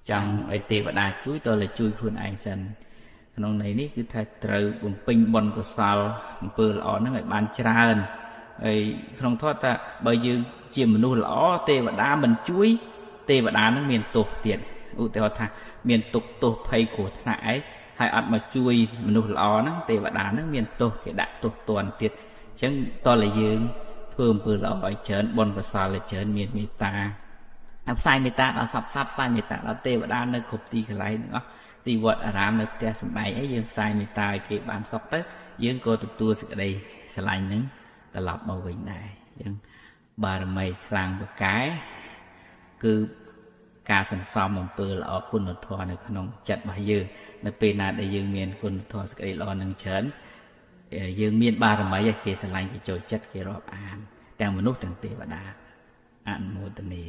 chẳng ấy tê và đà chuối tôi là chui khuôn anh sânក្នុងន័យនេះគឺថាត្រូវបំពេញបុណ្យកុសលអំពើល្អហ្នឹងឲ្យបានច្រើនហើយក្នុងធម៌ថាបើយើងជាមនុស្សល្អទេវតាមិនជួយទេវតានឹងមានទោសទៀតឧទាហរណ៍ថាមានទុក្ខទោសភ័យគ្រោះថ្នាក់អីហើយអត់មកជួយមនុស្សល្អហ្នឹងទេវតានឹងមានទោសគេដាក់ទោសទណ្ឌទៀតអញ្ចឹងតើយើងធ្វើអំពើល្អឲ្យច្រើនបុណ្យកុសលឲ្យច្រើនមានមេត្តាផ្សាយមេត្តាដល់សពសត្វផ្សាយមេត្តាដល់ទេវតានៅគ្រប់ទីកន្លែងទាំងអស់ទីវត្តអារាមនៅផ្ទះសម្បែងអីយើងផ្សាយមេត្តាឲ្យគេបានសុខទៅយើងក៏ទទួលសេចក្តីស្រឡាញ់នឹងត្រឡប់មកវិញដែរអញ្ចឹងបារមីខ្លាំងពូកែគឺការសន្សំអំពើល្អគុណធម៌នៅក្នុងចិត្តរបស់យើងនៅពេលណាដែលយើងមានគុណធម៌សេចក្តីល្អនឹងច្រើនយើងមានបារមីឲ្យគេស្រឡាញ់គេចូលចិត្តគេរាប់អានទាំងមនុស្សទាំងទេវតាអនុមោទនា